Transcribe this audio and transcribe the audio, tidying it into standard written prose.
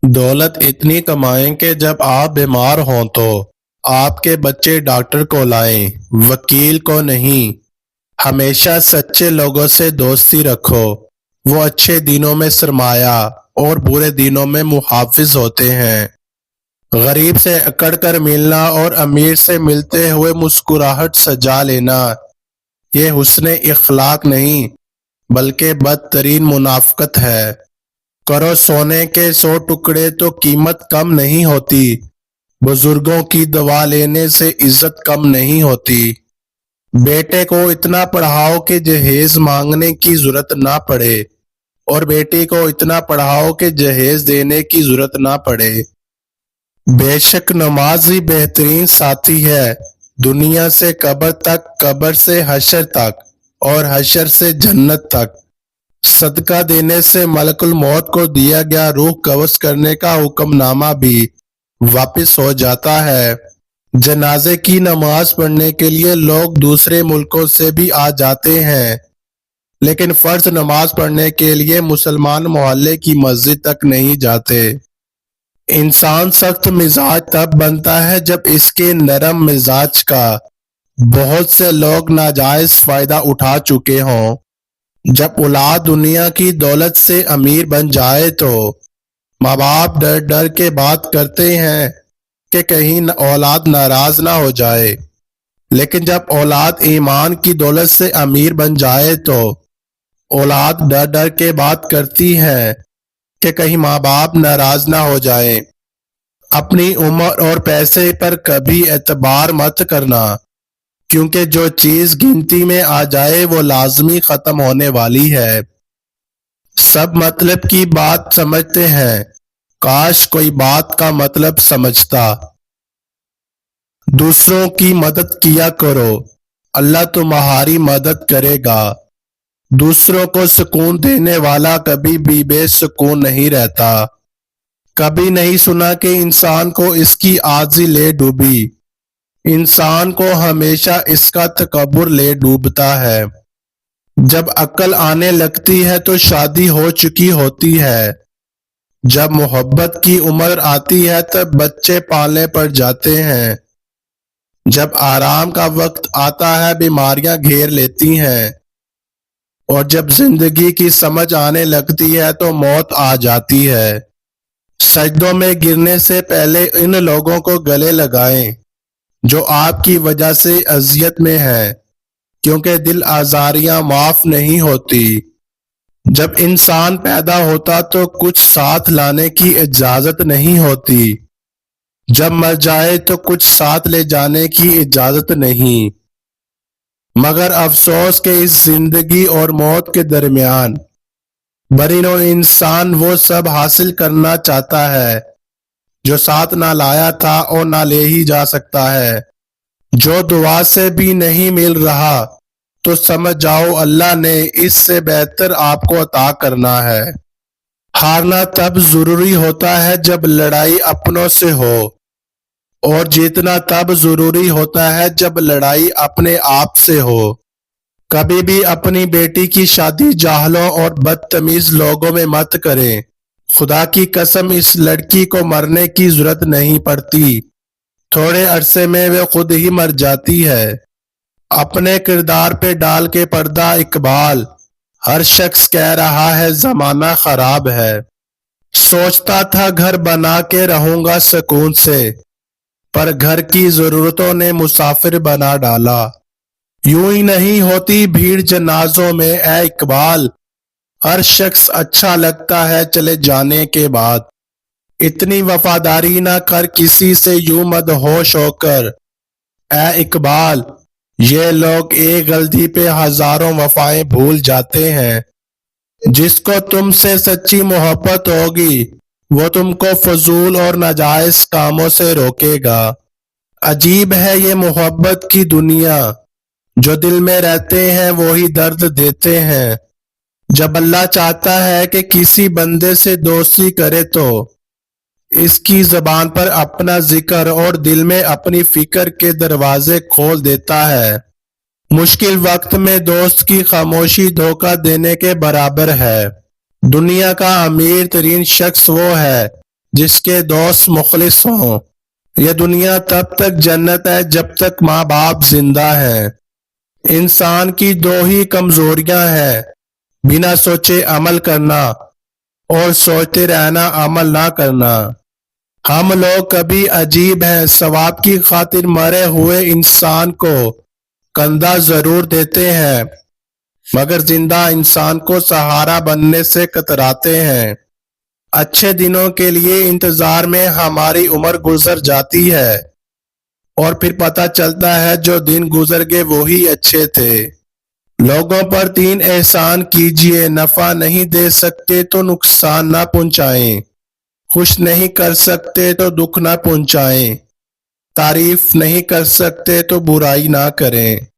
दौलत इतनी कमाएं कि जब आप बीमार हों तो आपके बच्चे डॉक्टर को लाएं, वकील को नहीं। हमेशा सच्चे लोगों से दोस्ती रखो। वो अच्छे दिनों में सरमाया और बुरे दिनों में मुहाफिज होते हैं। गरीब से अकड़ कर मिलना और अमीर से मिलते हुए मुस्कुराहट सजा लेना, ये हुस्न इखलाक नहीं बल्कि बदतरीन मुनाफकत है। करो सोने के 100 टुकड़े तो कीमत कम नहीं होती। बुजुर्गों की दवा लेने से इज्जत कम नहीं होती। बेटे को इतना पढ़ाओ कि जहेज मांगने की जरूरत ना पड़े और बेटी को इतना पढ़ाओ कि जहेज देने की जरूरत ना पड़े। बेशक नमाज ही बेहतरीन साथी है, दुनिया से कब्र तक, कब्र से हशर तक और हशर से जन्नत तक। सदका देने से मलकुल मौत को दिया गया रूह कब्ज़ करने का हुक्मनामा भी वापस हो जाता है। जनाजे की नमाज पढ़ने के लिए लोग दूसरे मुल्कों से भी आ जाते हैं, लेकिन फर्ज नमाज पढ़ने के लिए मुसलमान मोहल्ले की मस्जिद तक नहीं जाते। इंसान सख्त मिजाज तब बनता है जब इसके नरम मिजाज का बहुत से लोग नाजायज फायदा उठा चुके हों। जब औलाद दुनिया की दौलत से अमीर बन जाए तो माँ बाप डर डर के बात करते हैं कि कहीं औलाद नाराज ना हो जाए, लेकिन जब औलाद ईमान की दौलत से अमीर बन जाए तो औलाद डर डर के बात करती है कि कहीं माँ बाप नाराज ना हो जाए। अपनी उम्र और पैसे पर कभी एतबार मत करना, क्योंकि जो चीज गिनती में आ जाए वो लाजमी खत्म होने वाली है। सब मतलब की बात समझते हैं, काश कोई बात का मतलब समझता। दूसरों की मदद किया करो, अल्लाह तुम्हारी मदद करेगा। दूसरों को सुकून देने वाला कभी भी बेसुकून नहीं रहता। कभी नहीं सुना कि इंसान को इसकी आजी ले डूबी। इंसान को हमेशा इसका तकब्बुर ले डूबता है। जब अक्ल आने लगती है तो शादी हो चुकी होती है। जब मोहब्बत की उम्र आती है तब बच्चे पालने पड़ जाते हैं। जब आराम का वक्त आता है बीमारियां घेर लेती हैं, और जब जिंदगी की समझ आने लगती है तो मौत आ जाती है। सजदों में गिरने से पहले इन लोगों को गले लगाएं जो आपकी वजह से अजियत में है, क्योंकि दिल आजारियां माफ नहीं होती। जब इंसान पैदा होता तो कुछ साथ लाने की इजाजत नहीं होती, जब मर जाए तो कुछ साथ ले जाने की इजाजत नहीं। मगर अफसोस के इस जिंदगी और मौत के दरमियान बरीनो इंसान वो सब हासिल करना चाहता है जो साथ ना लाया था और ना ले ही जा सकता है। जो दुआ से भी नहीं मिल रहा तो समझ जाओ अल्लाह ने इससे बेहतर आपको अता करना है। हारना तब जरूरी होता है जब लड़ाई अपनों से हो, और जीतना तब जरूरी होता है जब लड़ाई अपने आप से हो। कभी भी अपनी बेटी की शादी जाहलों और बदतमीज लोगों में मत करें। खुदा की कसम इस लड़की को मरने की जरूरत नहीं पड़ती, थोड़े अरसे में वे खुद ही मर जाती है। अपने किरदार पे डाल के पर्दा इकबाल, हर शख्स कह रहा है जमाना खराब है। सोचता था घर बना के रहूंगा सुकून से, पर घर की जरूरतों ने मुसाफिर बना डाला। यूं ही नहीं होती भीड़ जनाजों में ए इकबाल, हर शख्स अच्छा लगता है चले जाने के बाद। इतनी वफादारी ना कर किसी से यूं मदहोश होकर ए इकबाल, ये लोग एक गलती पे हजारों वफाएं भूल जाते हैं। जिसको तुमसे सच्ची मोहब्बत होगी वो तुमको फजूल और नाजायज कामों से रोकेगा। अजीब है ये मोहब्बत की दुनिया, जो दिल में रहते हैं वो ही दर्द देते हैं। जब अल्लाह चाहता है कि किसी बंदे से दोस्ती करे तो इसकी जबान पर अपना जिक्र और दिल में अपनी फिक्र के दरवाजे खोल देता है। मुश्किल वक्त में दोस्त की खामोशी धोखा देने के बराबर है। दुनिया का अमीर तरीन शख्स वो है جس کے دوست مخلص ہوں۔ یہ دنیا تب تک جنت ہے جب تک ماں باپ زندہ ہیں۔ انسان کی دو ہی کمزوریاں ہیں، بنا سوچے عمل کرنا اور سوچتے رہنا عمل نہ کرنا۔ ہم لوگ کبھی عجیب ہیں، ثواب کی خاطر مرے ہوئے انسان کو کندھا ضرور دیتے ہیں مگر زندہ انسان کو سہارا بننے سے کتراتے ہیں۔ اچھے دنوں کے لیے انتظار میں ہماری عمر گزر جاتی ہے اور پھر پتہ چلتا ہے جو دن گزر گئے وہی اچھے تھے۔ لوگوں پر 3 احسان کیجئے، نفع نہیں دے سکتے تو نقصان نہ پہنچائیں، خوش نہیں کر سکتے تو دکھ نہ پہنچائیں، تعریف نہیں کر سکتے تو برائی نہ کریں۔